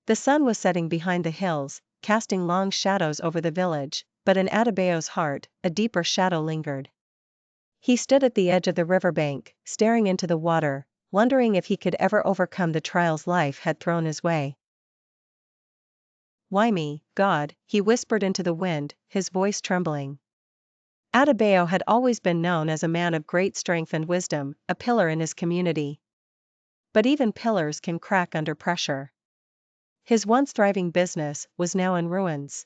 The sun was setting behind the hills, casting long shadows over the village, but in Adebayo's heart, a deeper shadow lingered. He stood at the edge of the riverbank, staring into the water, wondering if he could ever overcome the trials life had thrown his way. "Why me, God?" he whispered into the wind, his voice trembling. Adebayo had always been known as a man of great strength and wisdom, a pillar in his community. But even pillars can crack under pressure. His once thriving business was now in ruins.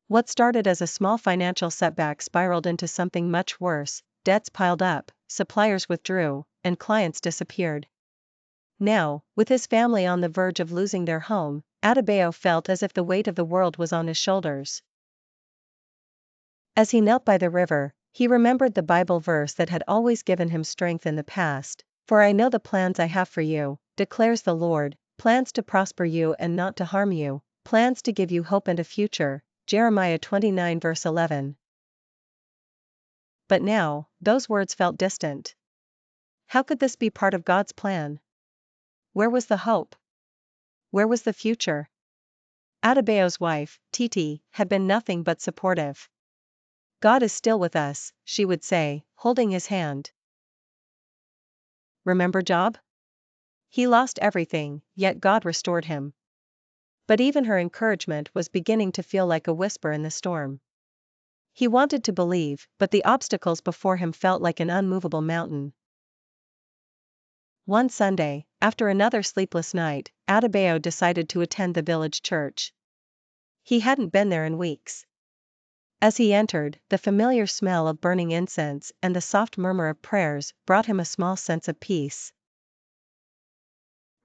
What started as a small financial setback spiraled into something much worse. Debts piled up, suppliers withdrew, and clients disappeared. Now, with his family on the verge of losing their home, Adebayo felt as if the weight of the world was on his shoulders. As he knelt by the river, he remembered the Bible verse that had always given him strength in the past. "For I know the plans I have for you, declares the Lord, plans to prosper you and not to harm you, plans to give you hope and a future." Jeremiah 29 verse 11. But now, those words felt distant. How could this be part of God's plan? Where was the hope? Where was the future? Adebayo's wife, Titi, had been nothing but supportive. "God is still with us," she would say, holding his hand. "Remember Job? He lost everything, yet God restored him." But even her encouragement was beginning to feel like a whisper in the storm. He wanted to believe, but the obstacles before him felt like an unmovable mountain. One Sunday, after another sleepless night, Adebayo decided to attend the village church. He hadn't been there in weeks. As he entered, the familiar smell of burning incense and the soft murmur of prayers brought him a small sense of peace.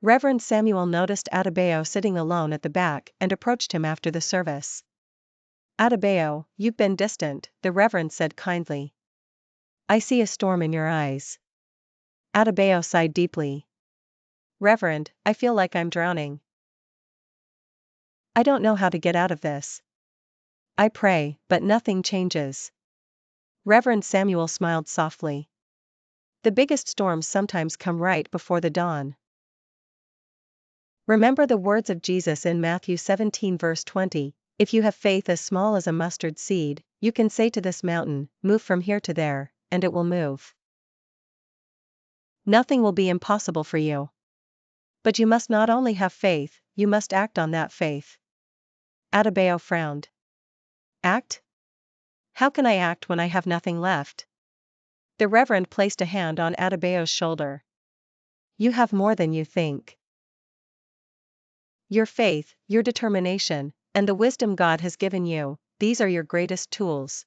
Reverend Samuel noticed Adebayo sitting alone at the back and approached him after the service. "Adebayo, you've been distant," the Reverend said kindly. "I see a storm in your eyes." Adebayo sighed deeply. "Reverend, I feel like I'm drowning. I don't know how to get out of this. I pray, but nothing changes." Reverend Samuel smiled softly. "The biggest storms sometimes come right before the dawn. Remember the words of Jesus in Matthew 17 verse 20, if you have faith as small as a mustard seed, you can say to this mountain, move from here to there, and it will move. Nothing will be impossible for you. But you must not only have faith, you must act on that faith." Adebayo frowned. "Act? How can I act when I have nothing left?" The Reverend placed a hand on Adebayo's shoulder. "You have more than you think. Your faith, your determination, and the wisdom God has given you, these are your greatest tools."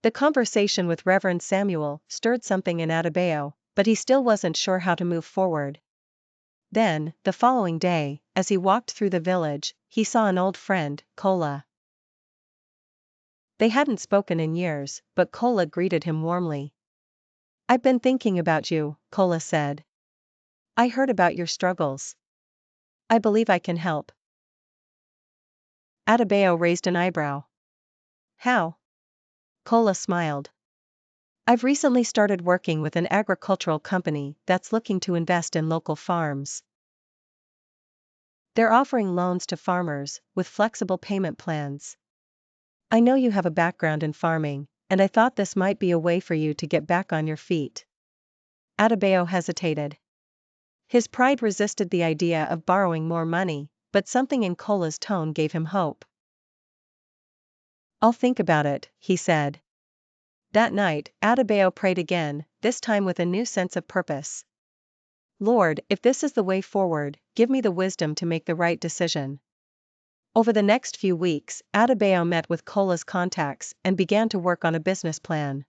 The conversation with Reverend Samuel stirred something in Adebayo, but he still wasn't sure how to move forward. Then, the following day, as he walked through the village, he saw an old friend, Kola. They hadn't spoken in years, but Kola greeted him warmly. "I've been thinking about you," Kola said. "I heard about your struggles. I believe I can help." Adebayo raised an eyebrow. "How?" Kola smiled. "I've recently started working with an agricultural company that's looking to invest in local farms. They're offering loans to farmers, with flexible payment plans. I know you have a background in farming, and I thought this might be a way for you to get back on your feet." Adebayo hesitated. His pride resisted the idea of borrowing more money, but something in Kola's tone gave him hope. "I'll think about it," he said. That night, Adebayo prayed again, this time with a new sense of purpose. "Lord, if this is the way forward, give me the wisdom to make the right decision." Over the next few weeks, Adebayo met with Kola's contacts and began to work on a business plan.